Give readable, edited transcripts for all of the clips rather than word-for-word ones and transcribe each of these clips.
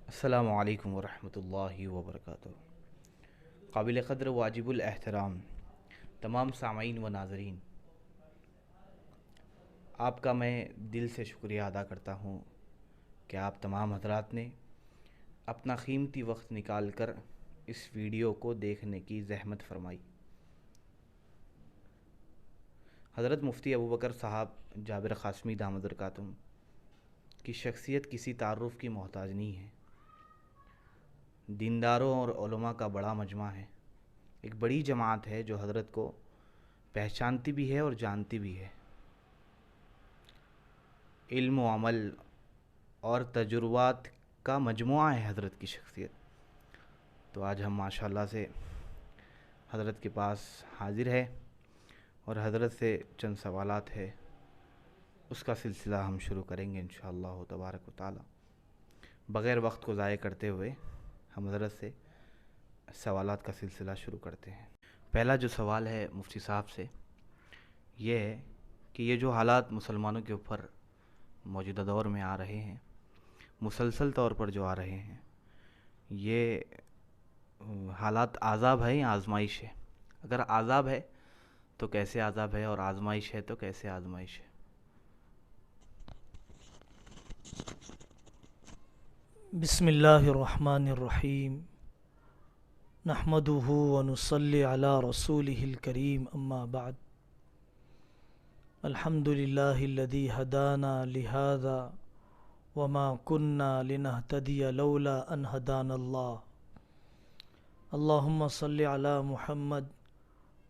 السلام علیکم ورحمۃ اللہ وبرکاتہ۔ قابل قدر واجب الاحترام تمام سامعین و ناظرین، آپ کا میں دل سے شکریہ ادا کرتا ہوں کہ آپ تمام حضرات نے اپنا قیمتی وقت نکال کر اس ویڈیو کو دیکھنے کی زحمت فرمائی۔ حضرت مفتی ابوبکر صاحب جابر قاسمی دامت برکاتہم کی شخصیت کسی تعارف کی محتاج نہیں ہے۔ دینداروں اور علماء کا بڑا مجمع ہے، ایک بڑی جماعت ہے جو حضرت کو پہچانتی بھی ہے اور جانتی بھی ہے۔ علم و عمل اور تجربات کا مجموعہ ہے حضرت کی شخصیت۔ تو آج ہم ماشاءاللہ سے حضرت کے پاس حاضر ہے اور حضرت سے چند سوالات ہے، اس کا سلسلہ ہم شروع کریں گے انشاءاللہ تبارک و تعالی۔ بغیر وقت کو ضائع کرتے ہوئے ہم حضرت سے سوالات کا سلسلہ شروع کرتے ہیں۔ پہلا جو سوال ہے مفتی صاحب سے یہ ہے کہ یہ جو حالات مسلمانوں کے اوپر موجودہ دور میں آ رہے ہیں، مسلسل طور پر جو آ رہے ہیں، یہ حالات عذاب ہے یا آزمائش ہے؟ اگر عذاب ہے تو کیسے عذاب ہے، اور آزمائش ہے تو کیسے آزمائش ہے؟ بسم اللہ الرحمن الرحیم، نحمدہ ونصلی علی رسولہ الکریم، اما بعد۔ الحمد للہ الذی ہدانا لہذا وما كنا لنہتدی لولا ان ہدانا اللہ۔ اللہم صلی علی محمد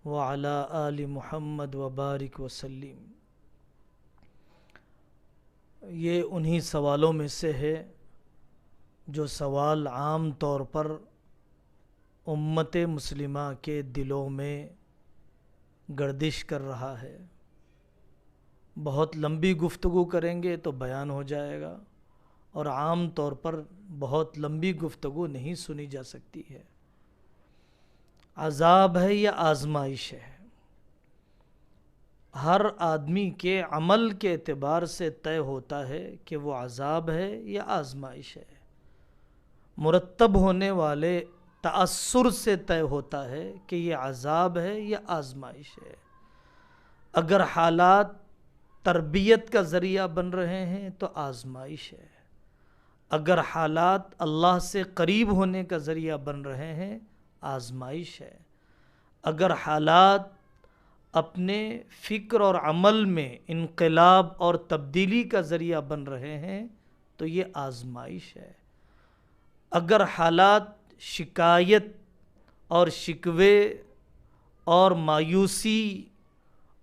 وعلی آل محمد وبارک وسلم۔ یہ انہی سوالوں میں سے ہے جو سوال عام طور پر امت مسلمہ کے دلوں میں گردش کر رہا ہے۔ بہت لمبی گفتگو کریں گے تو بیان ہو جائے گا، اور عام طور پر بہت لمبی گفتگو نہیں سنی جا سکتی ہے۔ عذاب ہے یا آزمائش ہے؟ ہر آدمی کے عمل کے اعتبار سے طے ہوتا ہے کہ وہ عذاب ہے یا آزمائش ہے۔ مرتب ہونے والے تأثر سے طے ہوتا ہے کہ یہ عذاب ہے یا آزمائش ہے۔ اگر حالات تربیت کا ذریعہ بن رہے ہیں تو آزمائش ہے، اگر حالات اللہ سے قریب ہونے کا ذریعہ بن رہے ہیں آزمائش ہے، اگر حالات اپنے فکر اور عمل میں انقلاب اور تبدیلی کا ذریعہ بن رہے ہیں تو یہ آزمائش ہے، اگر حالات شکایت اور شکوے اور مایوسی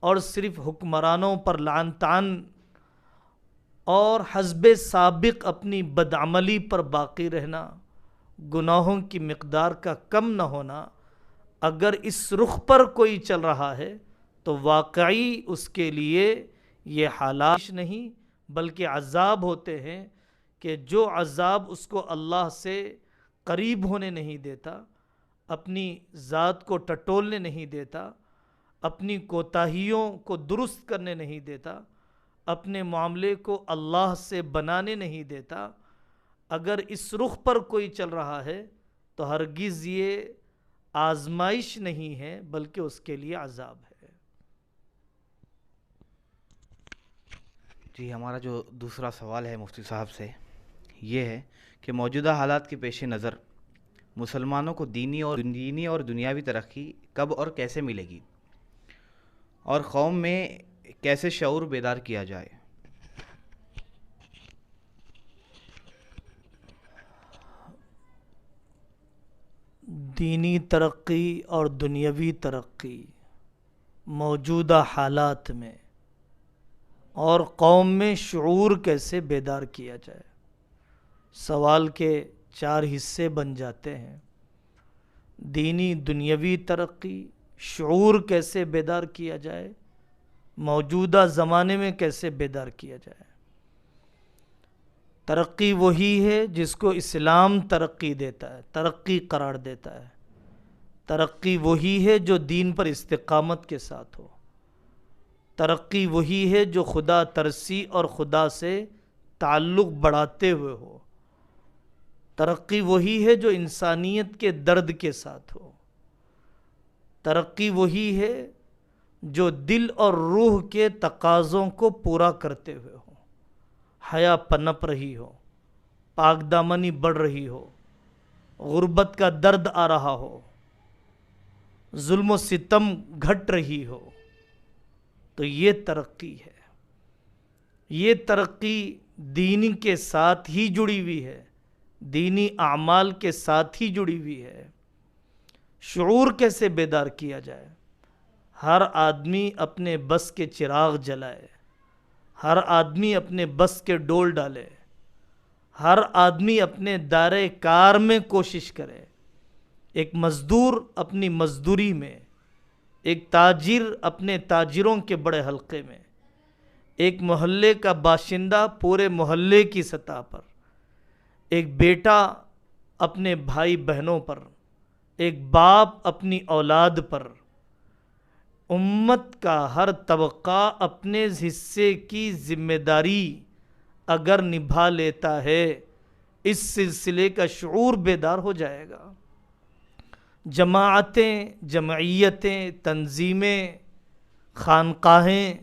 اور صرف حکمرانوں پر لعن طعن اور حسب سابق اپنی بدعملی پر باقی رہنا، گناہوں کی مقدار کا کم نہ ہونا، اگر اس رخ پر کوئی چل رہا ہے تو واقعی اس کے لیے یہ حالات نہیں بلکہ عذاب ہوتے ہیں، کہ جو عذاب اس کو اللہ سے قریب ہونے نہیں دیتا، اپنی ذات کو ٹٹولنے نہیں دیتا، اپنی کوتاہیوں کو درست کرنے نہیں دیتا، اپنے معاملے کو اللہ سے بنانے نہیں دیتا، اگر اس رخ پر کوئی چل رہا ہے تو ہرگز یہ آزمائش نہیں ہے بلکہ اس کے لیے عذاب ہے۔ جی، ہمارا جو دوسرا سوال ہے مفتی صاحب سے یہ ہے کہ موجودہ حالات کے پیش نظر مسلمانوں کو دینی اور دنیاوی ترقی کب اور کیسے ملے گی، اور قوم میں کیسے شعور بیدار کیا جائے؟ دینی ترقی اور دنیاوی ترقی موجودہ حالات میں اور قوم میں شعور کیسے بیدار کیا جائے، سوال کے 4 حصے بن جاتے ہیں۔ دینی دنیاوی ترقی، شعور کیسے بیدار کیا جائے، موجودہ زمانے میں کیسے بیدار کیا جائے۔ ترقی وہی ہے جس کو اسلام ترقی دیتا ہے، ترقی قرار دیتا ہے۔ ترقی وہی ہے جو دین پر استقامت کے ساتھ ہو۔ ترقی وہی ہے جو خدا ترسی اور خدا سے تعلق بڑھاتے ہوئے ہو۔ ترقی وہی ہے جو انسانیت کے درد کے ساتھ ہو، ترقی وہی ہے جو دل اور روح کے تقاضوں کو پورا کرتے ہوئے ہو، حیا پنپ رہی ہو، پاک دامنی بڑھ رہی ہو، غربت کا درد آ رہا ہو، ظلم و ستم گھٹ رہی ہو، تو یہ ترقی ہے۔ یہ ترقی دینی کے ساتھ ہی جڑی ہوئی ہے، دینی اعمال کے ساتھ ہی جڑی ہوئی ہے۔ شعور کیسے بیدار کیا جائے؟ ہر آدمی اپنے بس کے چراغ جلائے، ہر آدمی اپنے بس کے ڈول ڈالے، ہر آدمی اپنے دائرۂ کار میں کوشش کرے۔ ایک مزدور اپنی مزدوری میں، ایک تاجر اپنے تاجروں کے بڑے حلقے میں، ایک محلے کا باشندہ پورے محلے کی سطح پر، ایک بیٹا اپنے بھائی بہنوں پر، ایک باپ اپنی اولاد پر، امت کا ہر طبقہ اپنے حصے کی ذمہ داری اگر نبھا لیتا ہے، اس سلسلے کا شعور بیدار ہو جائے گا۔ جماعتیں، جمعیتیں، تنظیمیں، خانقاہیں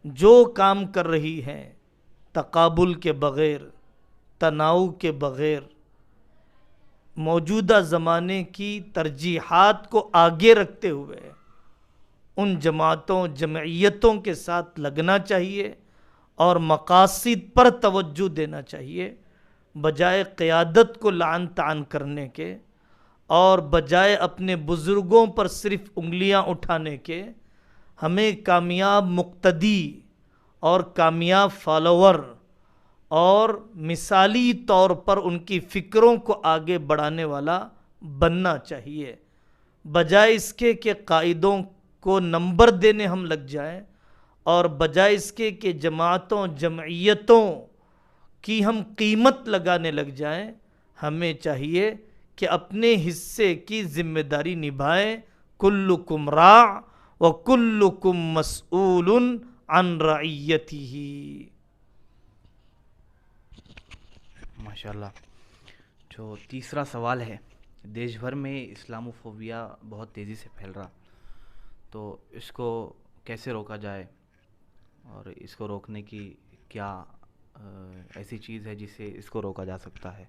جو کام کر رہی ہیں تقابل کے بغیر، تناؤ کے بغیر، موجودہ زمانے کی ترجیحات کو آگے رکھتے ہوئے ان جماعتوں، جمعیتوں کے ساتھ لگنا چاہیے اور مقاصد پر توجہ دینا چاہیے، بجائے قیادت کو لعن طعن کرنے کے اور بجائے اپنے بزرگوں پر صرف انگلیاں اٹھانے کے۔ ہمیں کامیاب مقتدی اور کامیاب فالوور اور مثالی طور پر ان کی فکروں کو آگے بڑھانے والا بننا چاہیے، بجائے اس کے کہ قائدوں کو نمبر دینے ہم لگ جائیں اور بجائے اس کے کہ جماعتوں، جمعیتوں کی ہم قیمت لگانے لگ جائیں۔ ہمیں چاہیے کہ اپنے حصے کی ذمہ داری نبھائیں۔ کلکم راع وکلکم مسئول عن رعیتہ۔ ماشاءاللہ۔ جو تیسرا سوال ہے، دیش بھر میں اسلاموفوبیا بہت تیزی سے پھیل رہا، تو اس کو کیسے روکا جائے اور اس کو روکنے کی کیا ایسی چیز ہے جس سے اس کو روکا جا سکتا ہے؟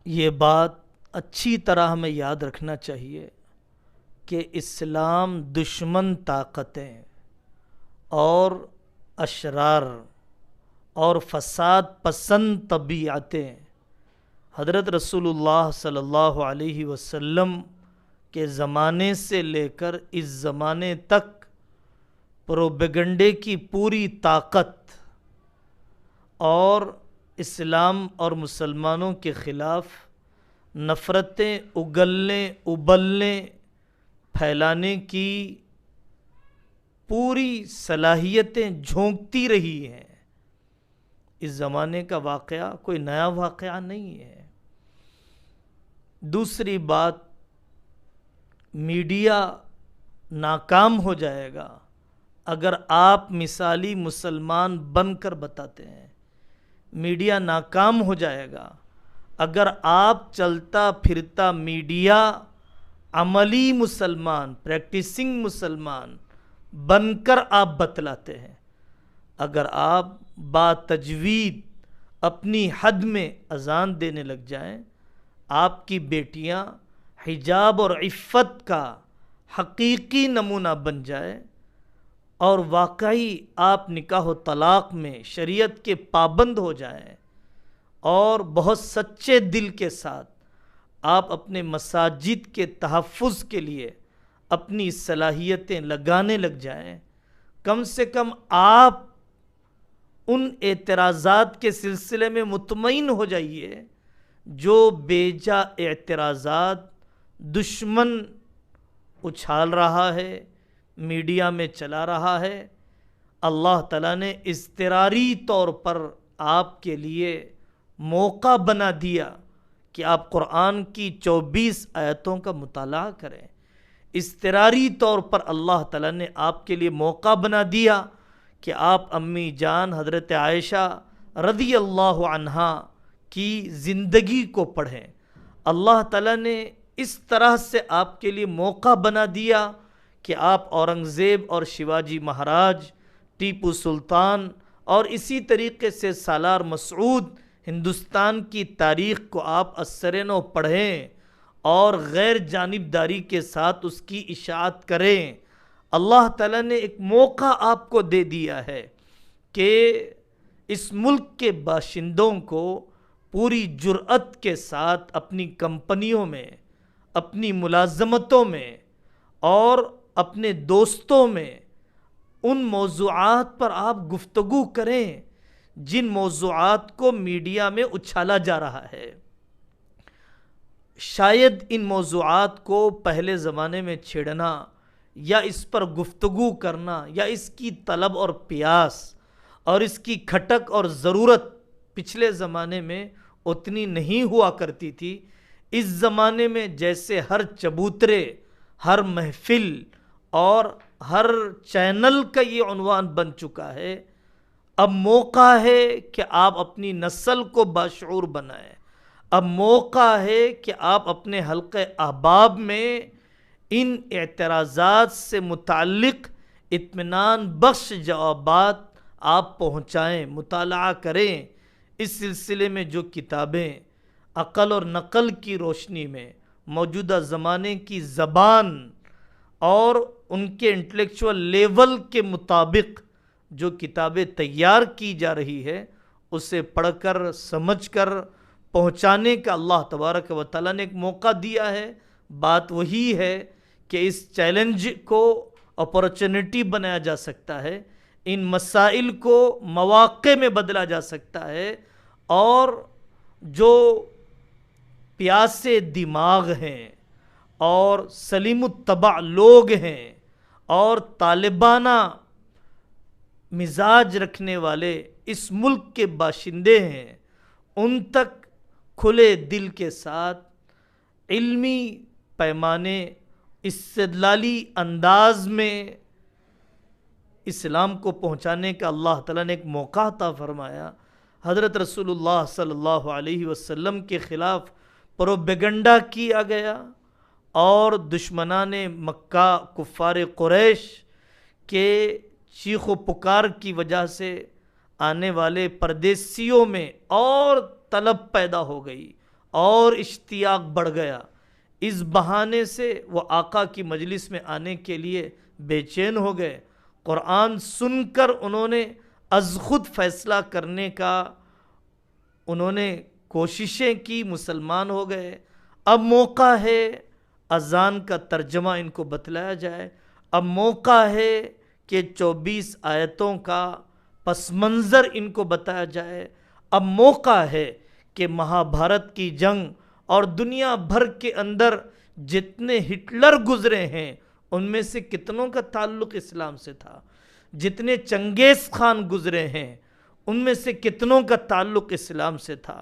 یہ بات اچھی طرح ہمیں یاد رکھنا چاہیے کہ اسلام دشمن طاقتیں اور اشرار اور فساد پسند طبیعتیں حضرت رسول اللہ صلی اللہ علیہ وسلم کے زمانے سے لے کر اس زمانے تک پروپیگنڈے کی پوری طاقت اور اسلام اور مسلمانوں کے خلاف نفرتیں اگلنے ابلنے پھیلانے کی پوری صلاحیتیں جھونکتی رہی ہیں۔ اس زمانے کا واقعہ کوئی نیا واقعہ نہیں ہے۔ دوسری بات، میڈیا ناکام ہو جائے گا اگر آپ مثالی مسلمان بن کر بتاتے ہیں۔ میڈیا ناکام ہو جائے گا اگر آپ چلتا پھرتا میڈیا عملی مسلمان، پریکٹسنگ مسلمان بن کر آپ بتلاتے ہیں۔ اگر آپ با تجوید اپنی حد میں اذان دینے لگ جائیں، آپ کی بیٹیاں حجاب اور عفت کا حقیقی نمونہ بن جائے اور واقعی آپ نکاح و طلاق میں شریعت کے پابند ہو جائیں اور بہت سچے دل کے ساتھ آپ اپنے مساجد کے تحفظ کے لیے اپنی صلاحیتیں لگانے لگ جائیں، کم سے کم آپ ان اعتراضات کے سلسلے میں مطمئن ہو جائیے جو بیجا اعتراضات دشمن اچھال رہا ہے، میڈیا میں چلا رہا ہے۔ اللہ تعالیٰ نے اضطراری طور پر آپ کے لیے موقع بنا دیا کہ آپ قرآن کی 24 آیتوں کا مطالعہ کریں۔ اضطراری طور پر اللہ تعالیٰ نے آپ کے لیے موقع بنا دیا کہ آپ امی جان حضرت عائشہ رضی اللہ عنہا کی زندگی کو پڑھیں۔ اللہ تعالیٰ نے اس طرح سے آپ کے لیے موقع بنا دیا کہ آپ اورنگزیب اور شیواجی مہاراج، ٹیپو سلطان اور اسی طریقے سے سالار مسعود، ہندوستان کی تاریخ کو آپ ازسرِ نو پڑھیں اور غیر جانبداری کے ساتھ اس کی اشاعت کریں۔ اللہ تعالیٰ نے ایک موقع آپ کو دے دیا ہے کہ اس ملک کے باشندوں کو پوری جرأت کے ساتھ اپنی کمپنیوں میں، اپنی ملازمتوں میں اور اپنے دوستوں میں ان موضوعات پر آپ گفتگو کریں جن موضوعات کو میڈیا میں اچھالا جا رہا ہے۔ شاید ان موضوعات کو پہلے زمانے میں چھیڑنا یا اس پر گفتگو کرنا یا اس کی طلب اور پیاس اور اس کی کھٹک اور ضرورت پچھلے زمانے میں اتنی نہیں ہوا کرتی تھی۔ اس زمانے میں جیسے ہر چبوترے، ہر محفل اور ہر چینل کا یہ عنوان بن چکا ہے، اب موقع ہے کہ آپ اپنی نسل کو باشعور بنائیں۔ اب موقع ہے کہ آپ اپنے حلقہ احباب میں ان اعتراضات سے متعلق اطمینان بخش جوابات آپ پہنچائیں، مطالعہ کریں۔ اس سلسلے میں جو کتابیں عقل اور نقل کی روشنی میں موجودہ زمانے کی زبان اور ان کے انٹلیکچول لیول کے مطابق جو کتابیں تیار کی جا رہی ہے، اسے پڑھ کر سمجھ کر پہنچانے کا اللہ تبارک و تعالیٰ نے ایک موقع دیا ہے۔ بات وہی ہے کہ اس چیلنج کو اپورچونٹی بنایا جا سکتا ہے، ان مسائل کو مواقع میں بدلا جا سکتا ہے، اور جو پیاسے دماغ ہیں اور سلیم الطبع لوگ ہیں اور طالبانہ مزاج رکھنے والے اس ملک کے باشندے ہیں، ان تک کھلے دل کے ساتھ علمی پیمانے، استدلالی انداز میں اسلام کو پہنچانے کا اللہ تعالیٰ نے ایک موقع عطا فرمایا۔ حضرت رسول اللہ صلی اللہ علیہ وسلم کے خلاف پروپیگنڈا کیا گیا اور دشمنان مکہ، کفار قریش کے چیخ و پکار کی وجہ سے آنے والے پردیسیوں میں اور طلب پیدا ہو گئی اور اشتیاق بڑھ گیا۔ اس بہانے سے وہ آقا کی مجلس میں آنے کے لیے بے چین ہو گئے۔ قرآن سن کر انہوں نے از خود فیصلہ کرنے کا انہوں نے کوششیں کی، مسلمان ہو گئے۔ اب موقع ہے اذان کا ترجمہ ان کو بتلایا جائے، اب موقع ہے کہ 24 آیتوں کا پس منظر ان کو بتایا جائے، اب موقع ہے کہ مہابھارت کی جنگ اور دنیا بھر کے اندر جتنے ہٹلر گزرے ہیں ان میں سے کتنوں کا تعلق اسلام سے تھا، جتنے چنگیز خان گزرے ہیں ان میں سے کتنوں کا تعلق اسلام سے تھا۔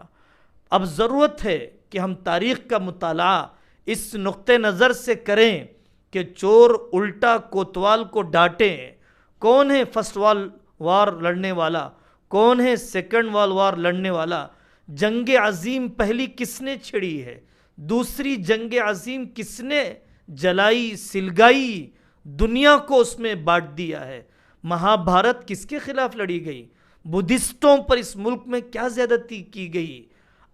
اب ضرورت ہے کہ ہم تاریخ کا مطالعہ اس نقطۂ نظر سے کریں کہ چور الٹا کوتوال کو ڈانٹیں، کون ہے فرسٹ ورلڈ وار لڑنے والا، کون ہے سیکنڈ ورلڈ وار لڑنے والا، جنگ عظیم پہلی کس نے چھڑی ہے، دوسری جنگ عظیم کس نے جلائی سلگائی، دنیا کو اس میں بانٹ دیا ہے، مہابھارت کس کے خلاف لڑی گئی، بدھسٹوں پر اس ملک میں کیا زیادتی کی گئی۔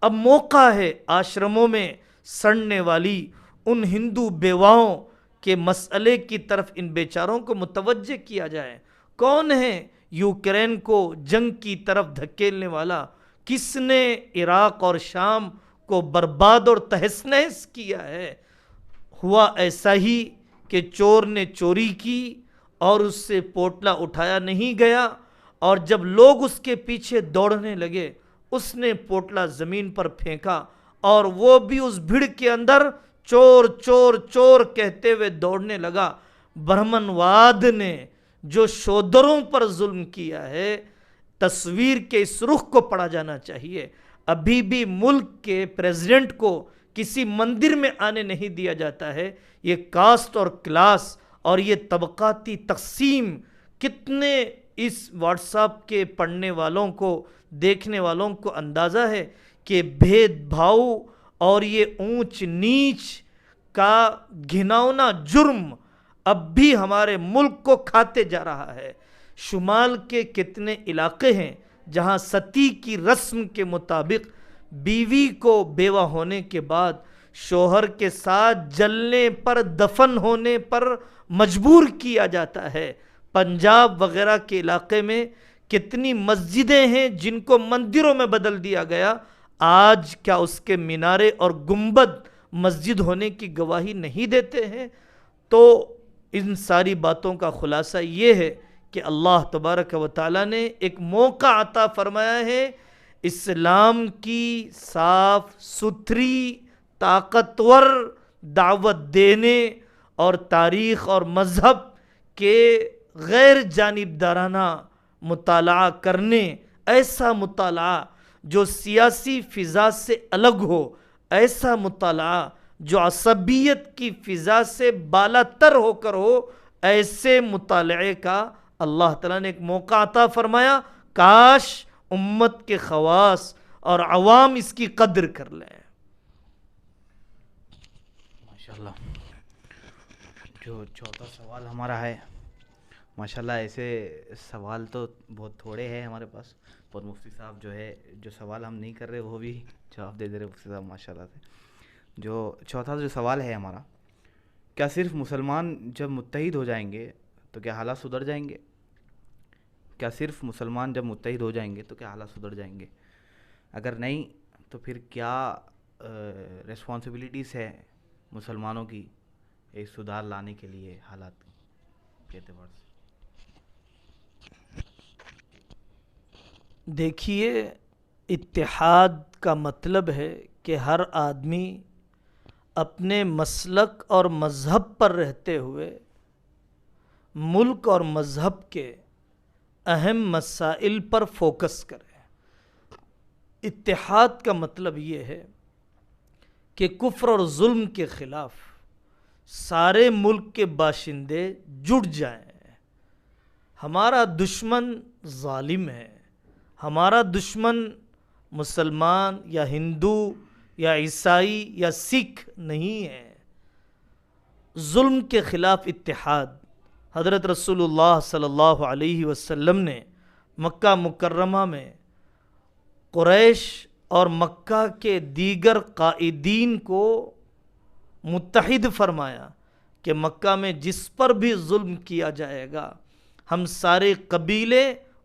اب موقع ہے آشرموں میں سڑنے والی ان ہندو بیواؤں کے مسئلے کی طرف ان بیچاروں کو متوجہ کیا جائے۔ کون ہے یوکرین کو جنگ کی طرف دھکیلنے والا، کس نے عراق اور شام کو برباد اور تہس نہس کیا ہے؟ ہوا ایسا ہی کہ چور نے چوری کی اور اس سے پوٹلا اٹھایا نہیں گیا، اور جب لوگ اس کے پیچھے دوڑنے لگے اس نے پوٹلا زمین پر پھینکا، اور وہ بھی اس بھیڑ کے اندر چور چور چور کہتے ہوئے دوڑنے لگا۔ برہمن واد نے جو شودروں پر ظلم کیا ہے، تصویر کے اس رخ کو پڑھا جانا چاہیے۔ ابھی بھی ملک کے پریزیڈنٹ کو کسی مندر میں آنے نہیں دیا جاتا ہے۔ یہ کاسٹ اور کلاس اور یہ طبقاتی تقسیم کتنے اس واٹس ایپ کے پڑھنے والوں کو، دیکھنے والوں کو اندازہ ہے کہ بھید بھاؤ اور یہ اونچ نیچ کا گھناؤنا جرم اب بھی ہمارے ملک کو کھاتے جا رہا ہے؟ شمال کے کتنے علاقے ہیں جہاں ستی کی رسم کے مطابق بیوی کو بیوہ ہونے کے بعد شوہر کے ساتھ جلنے پر، دفن ہونے پر مجبور کیا جاتا ہے۔ پنجاب وغیرہ کے علاقے میں کتنی مسجدیں ہیں جن کو مندروں میں بدل دیا گیا، آج کیا اس کے مینارے اور گنبد مسجد ہونے کی گواہی نہیں دیتے ہیں؟ تو ان ساری باتوں کا خلاصہ یہ ہے کہ اللہ تبارک و تعالیٰ نے ایک موقع عطا فرمایا ہے اسلام کی صاف ستھری طاقتور دعوت دینے اور تاریخ اور مذہب کے غیر جانبدارانہ مطالعہ کرنے، ایسا مطالعہ جو سیاسی فضا سے الگ ہو، ایسا مطالعہ جو عصبیت کی فضا سے بالا تر ہو کر ہو، ایسے مطالعے کا اللہ تعالیٰ نے ایک موقع عطا فرمایا۔ کاش امت کے خواص اور عوام اس کی قدر کر لیں۔ ماشاءاللہ۔ جو چوتھا سوال ہمارا ہے، ماشاءاللہ ایسے سوال تو بہت تھوڑے ہیں ہمارے پاس، اور مفتی صاحب جو ہے جو سوال ہم نہیں کر رہے وہ بھی جواب دے رہے مفتی صاحب ماشاءاللہ سے۔ جو چوتھا جو سوال ہے ہمارا، کیا صرف مسلمان جب متحد ہو جائیں گے تو کیا حالات سدھر جائیں گے؟ کیا صرف مسلمان جب متحد ہو جائیں گے تو کیا حالات سدھر جائیں گے؟ اگر نہیں تو پھر کیا ریسپانسبلٹیز ہے مسلمانوں کی ایک سدھار لانے کے لیے حالات کے اعتبار سے؟ دیکھیے، اتحاد کا مطلب ہے کہ ہر آدمی اپنے مسلک اور مذہب پر رہتے ہوئے ملک اور مذہب کے اہم مسائل پر فوکس کرے۔ اتحاد کا مطلب یہ ہے کہ کفر اور ظلم کے خلاف سارے ملک کے باشندے جڑ جائیں۔ ہمارا دشمن ظالم ہے، ہمارا دشمن مسلمان یا ہندو یا عیسائی یا سکھ نہیں ہے۔ ظلم کے خلاف اتحاد حضرت رسول اللہ صلی اللہ علیہ وسلم نے مکہ مکرمہ میں قریش اور مکہ کے دیگر قائدین کو متحد فرمایا کہ مکہ میں جس پر بھی ظلم کیا جائے گا ہم سارے قبیلے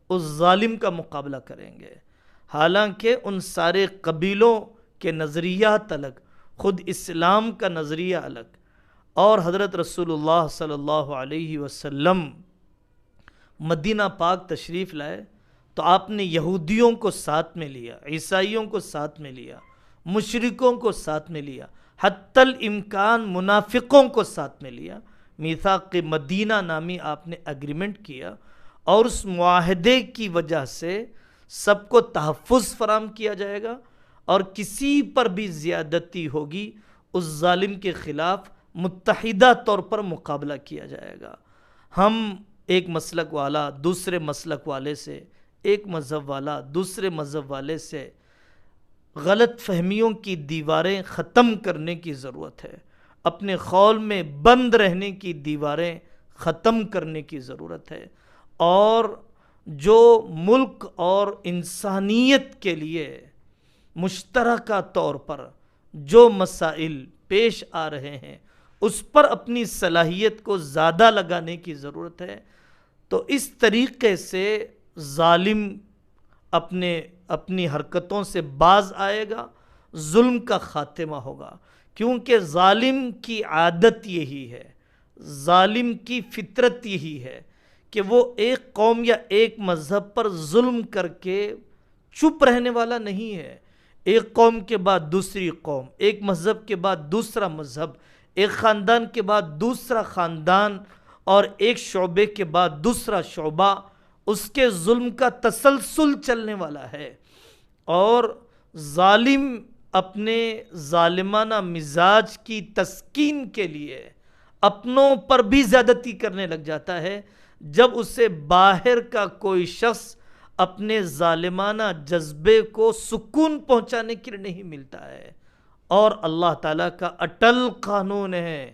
اس ظالم کا مقابلہ کریں گے۔ حالانکہ ان سارے قبیلوں کے نظریات الگ، خود اسلام کا نظریہ الگ، اور حضرت رسول اللہ صلی اللہ علیہ وسلم مدینہ پاک تشریف لائے تو آپ نے یہودیوں کو ساتھ میں لیا، عیسائیوں کو ساتھ میں لیا، مشرکوں کو ساتھ میں لیا، حتی الامکان منافقوں کو ساتھ میں لیا۔ میثاق مدینہ نامی آپ نے اگریمنٹ کیا، اور اس معاہدے کی وجہ سے سب کو تحفظ فراہم کیا جائے گا، اور کسی پر بھی زیادتی ہوگی اس ظالم کے خلاف متحدہ طور پر مقابلہ کیا جائے گا۔ ہم ایک مسلک والا دوسرے مسلک والے سے، ایک مذہب والا دوسرے مذہب والے سے غلط فہمیوں کی دیواریں ختم کرنے کی ضرورت ہے، اپنے قول میں بند رہنے کی دیواریں ختم کرنے کی ضرورت ہے، اور جو ملک اور انسانیت کے لیے مشترکہ طور پر جو مسائل پیش آ رہے ہیں اس پر اپنی صلاحیت کو زیادہ لگانے کی ضرورت ہے۔ تو اس طریقے سے ظالم اپنی حرکتوں سے باز آئے گا، ظلم کا خاتمہ ہوگا، کیونکہ ظالم کی عادت یہی ہے، ظالم کی فطرت یہی ہے کہ وہ ایک قوم یا ایک مذہب پر ظلم کر کے چپ رہنے والا نہیں ہے۔ ایک قوم کے بعد دوسری قوم، ایک مذہب کے بعد دوسرا مذہب، ایک خاندان کے بعد دوسرا خاندان، اور ایک شعبے کے بعد دوسرا شعبہ، اس کے ظلم کا تسلسل چلنے والا ہے۔ اور ظالم اپنے ظالمانہ مزاج کی تسکین کے لیے اپنوں پر بھی زیادتی کرنے لگ جاتا ہے۔ جب اسے باہر کا کوئی شخص اپنے ظالمانہ جذبے کو سکون پہنچانے کے لیے نہیں ملتا ہے. اور اللہ تعالیٰ کا اٹل قانون ہے،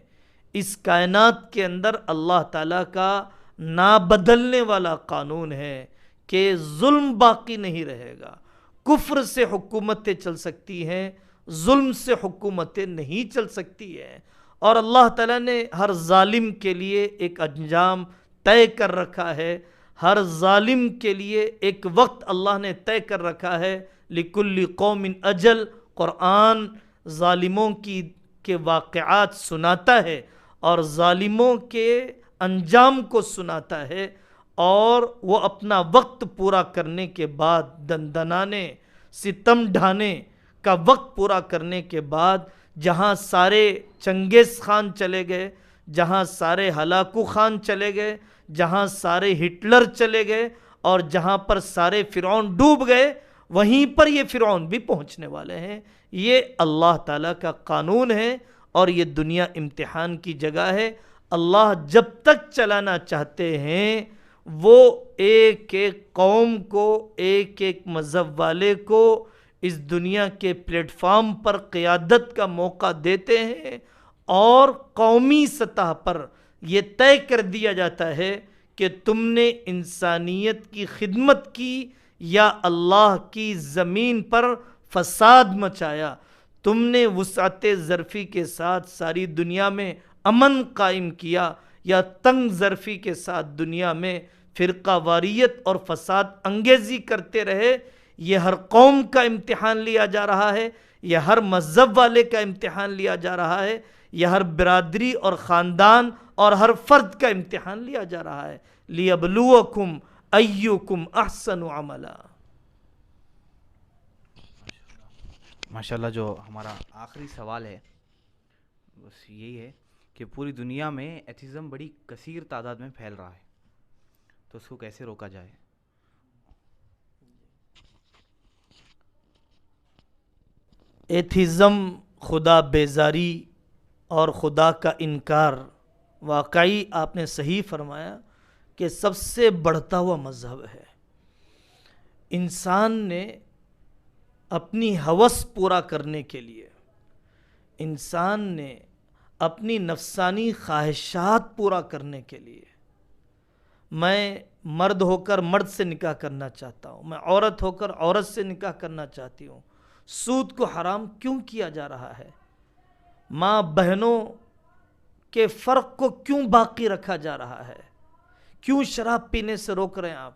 اس کائنات کے اندر اللہ تعالیٰ کا نا بدلنے والا قانون ہے کہ ظلم باقی نہیں رہے گا. کفر سے حکومتیں چل سکتی ہیں، ظلم سے حکومتیں نہیں چل سکتی ہیں. اور اللہ تعالیٰ نے ہر ظالم کے لیے ایک انجام طے کر رکھا ہے، ہر ظالم کے لیے ایک وقت اللہ نے طے کر رکھا ہے. لِكُلِّ قَوْمٍ اجل. قرآن ظالموں کے واقعات سناتا ہے اور ظالموں کے انجام کو سناتا ہے، اور وہ اپنا وقت پورا کرنے کے بعد، دندنانے ستم ڈھانے کا وقت پورا کرنے کے بعد، جہاں سارے چنگیز خان چلے گئے، جہاں سارے ہلاکو خان چلے گئے، جہاں سارے ہٹلر چلے گئے، اور جہاں پر سارے فرعون ڈوب گئے، وہیں پر یہ فرعون بھی پہنچنے والے ہیں. یہ اللہ تعالیٰ کا قانون ہے اور یہ دنیا امتحان کی جگہ ہے. اللہ جب تک چلانا چاہتے ہیں وہ ایک ایک قوم کو، ایک ایک مذہب والے کو اس دنیا کے پلیٹ فارم پر قیادت کا موقع دیتے ہیں، اور قومی سطح پر یہ طے کر دیا جاتا ہے کہ تم نے انسانیت کی خدمت کی یا اللہ کی زمین پر فساد مچایا. تم نے وسعت ظرفی کے ساتھ ساری دنیا میں امن قائم کیا یا تنگ ظرفی کے ساتھ دنیا میں فرقہ واریت اور فساد انگیزی کرتے رہے. یہ ہر قوم کا امتحان لیا جا رہا ہے، یہ ہر مذہب والے کا امتحان لیا جا رہا ہے، یہ ہر برادری اور خاندان اور ہر فرد کا امتحان لیا جا رہا ہے. لِيَبْلُوَكُمْ أَيُّكُمْ أَحْسَنُ عَمَلًا. ماشاءاللہ. جو ہمارا آخری سوال ہے بس یہی ہے کہ پوری دنیا میں ایتھیزم بڑی کثیر تعداد میں پھیل رہا ہے، تو اس کو کیسے روکا جائے؟ ایتھیزم خدا بیزاری اور خدا کا انکار، واقعی آپ نے صحیح فرمایا کہ سب سے بڑھتا ہوا مذہب ہے. انسان نے اپنی ہوس پورا کرنے کے لیے، انسان نے اپنی نفسانی خواہشات پورا کرنے کے لیے، میں مرد ہو کر مرد سے نکاح کرنا چاہتا ہوں، میں عورت ہو کر عورت سے نکاح کرنا چاہتی ہوں. سود کو حرام کیوں کیا جا رہا ہے؟ ماں بہنوں کے فرق کو کیوں باقی رکھا جا رہا ہے؟ کیوں شراب پینے سے روک رہے ہیں آپ؟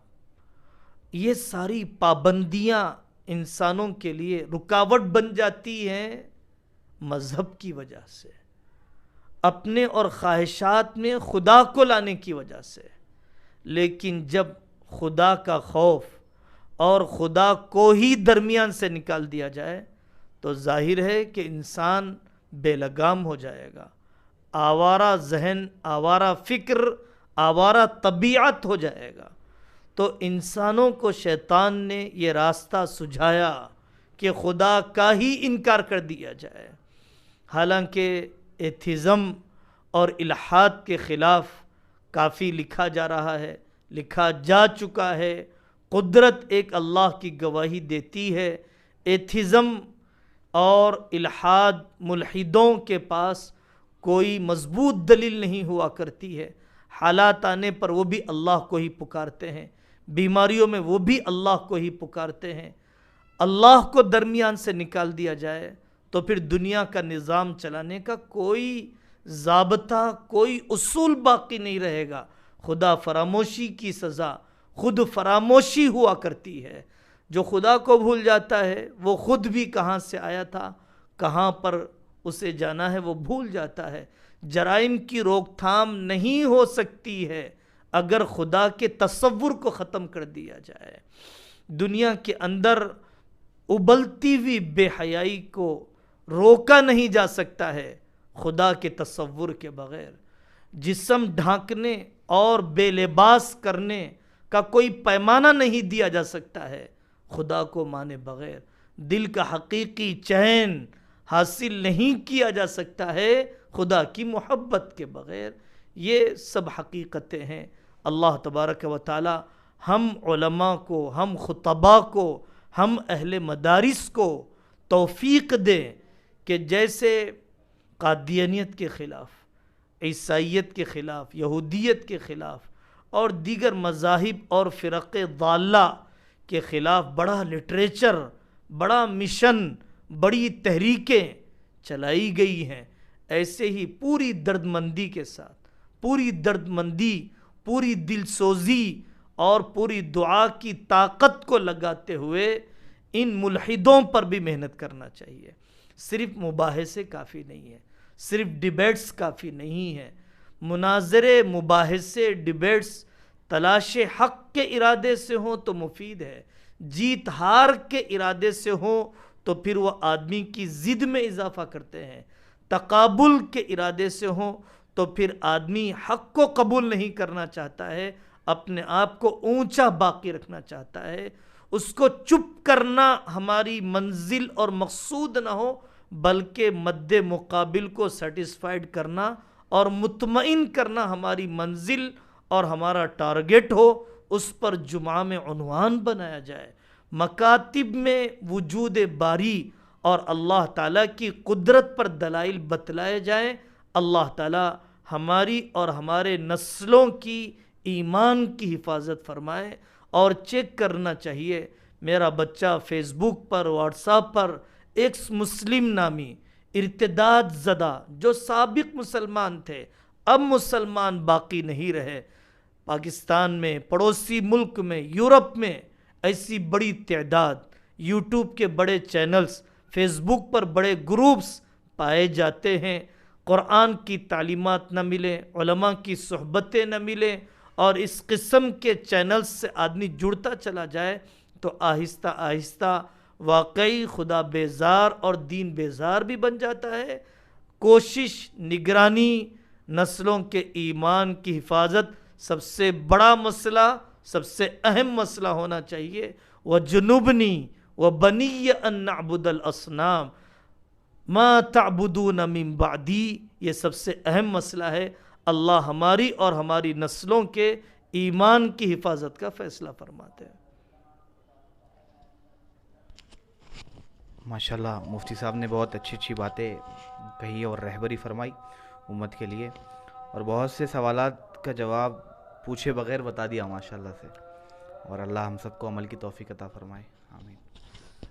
یہ ساری پابندیاں انسانوں کے لیے رکاوٹ بن جاتی ہیں مذہب کی وجہ سے، اپنے اور خواہشات میں خدا کو لانے کی وجہ سے. لیکن جب خدا کا خوف اور خدا کو ہی درمیان سے نکال دیا جائے تو ظاہر ہے کہ انسان بے لگام ہو جائے گا، آوارہ ذہن، آوارہ فکر، آوارہ طبیعت ہو جائے گا. تو انسانوں کو شیطان نے یہ راستہ سجھایا کہ خدا کا ہی انکار کر دیا جائے. حالانکہ ایتھیزم اور الحاد کے خلاف کافی لکھا جا رہا ہے، لکھا جا چکا ہے. قدرت ایک اللہ کی گواہی دیتی ہے. ایتھیزم اور الحاد ملحدوں کے پاس کوئی مضبوط دلیل نہیں ہوا کرتی ہے. حالات آنے پر وہ بھی اللہ کو ہی پکارتے ہیں، بیماریوں میں وہ بھی اللہ کو ہی پکارتے ہیں. اللہ کو درمیان سے نکال دیا جائے تو پھر دنیا کا نظام چلانے کا کوئی ضابطہ، کوئی اصول باقی نہیں رہے گا. خدا فراموشی کی سزا خود فراموشی ہوا کرتی ہے. جو خدا کو بھول جاتا ہے وہ خود بھی کہاں سے آیا تھا، کہاں پر اسے جانا ہے وہ بھول جاتا ہے. جرائم کی روک تھام نہیں ہو سکتی ہے اگر خدا کے تصور کو ختم کر دیا جائے. دنیا کے اندر ابلتی ہوئی بے حیائی کو روکا نہیں جا سکتا ہے خدا کے تصور کے بغیر. جسم ڈھانکنے اور بے لباس کرنے کا کوئی پیمانہ نہیں دیا جا سکتا ہے خدا کو مانے بغیر. دل کا حقیقی چین حاصل نہیں کیا جا سکتا ہے خدا کی محبت کے بغیر. یہ سب حقیقتیں ہیں اللہ تبارک و تعالی ہم علماء کو، ہم خطباء کو، ہم اہل مدارس کو توفیق دے کہ جیسے قادیانیت کے خلاف، عیسائیت کے خلاف، یہودیت کے خلاف اور دیگر مذاہب اور فرق ضالہ کے خلاف بڑا لٹریچر، بڑا مشن، بڑی تحریکیں چلائی گئی ہیں، ایسے ہی پوری درد مندی کے ساتھ، پوری درد مندی، پوری دل سوزی اور پوری دعا کی طاقت کو لگاتے ہوئے ان ملحدوں پر بھی محنت کرنا چاہیے۔ صرف مباحثے کافی نہیں ہے، صرف ڈیبیٹس کافی نہیں ہے۔ مناظرے، مباحثے، ڈیبیٹس تلاش حق کے ارادے سے ہوں تو مفید ہے، جیت ہار کے ارادے سے ہوں تو پھر وہ آدمی کی ضد میں اضافہ کرتے ہیں، تقابل کے ارادے سے ہوں تو پھر آدمی حق کو قبول نہیں کرنا چاہتا ہے، اپنے آپ کو اونچا باقی رکھنا چاہتا ہے۔ اس کو چپ کرنا ہماری منزل اور مقصود نہ ہو، بلکہ مد مقابل کو سیٹسفائیڈ کرنا اور مطمئن کرنا ہماری منزل اور ہمارا ٹارگٹ ہو، اس پر جمعہ میں عنوان بنایا جائے، مکاتب میں وجود باری اور اللہ تعالیٰ کی قدرت پر دلائل بتلائے جائیں۔ اللہ تعالیٰ ہماری اور ہمارے نسلوں کی ایمان کی حفاظت فرمائے۔ اور چیک کرنا چاہیے، میرا بچہ فیس بک پر، واٹس ایپ پر ایک مسلم نامی ارتداد زدہ جو سابق مسلمان تھے، اب مسلمان باقی نہیں رہے، پاکستان میں، پڑوسی ملک میں، یورپ میں ایسی بڑی تعداد، یوٹیوب کے بڑے چینلز، فیس بک پر بڑے گروپس پائے جاتے ہیں۔ قرآن کی تعلیمات نہ ملیں، علماء کی صحبتیں نہ ملیں اور اس قسم کے چینلز سے آدمی جڑتا چلا جائے تو آہستہ آہستہ واقعی خدا بیزار اور دین بیزار بھی بن جاتا ہے۔ کوشش، نگرانی، نسلوں کے ایمان کی حفاظت سب سے بڑا مسئلہ، سب سے اہم مسئلہ ہونا چاہیے۔ وَجُنُبْنِي وَبَنِيَّ أَن نَعْبُدَ الْأَصْنَامَ مَا تَعْبُدُونَ مِن بَعْدِي، یہ سب سے اہم مسئلہ ہے۔ اللہ ہماری اور ہماری نسلوں کے ایمان کی حفاظت کا فیصلہ فرماتے ہیں۔ ماشاءاللہ مفتی صاحب نے بہت اچھی اچھی باتیں کہی اور رہبری فرمائی امت کے لیے، اور بہت سے سوالات کا جواب پوچھے بغیر بتا دیا ماشاءاللہ سے، اور اللہ ہم سب کو عمل کی توفیق عطا فرمائے، آمین۔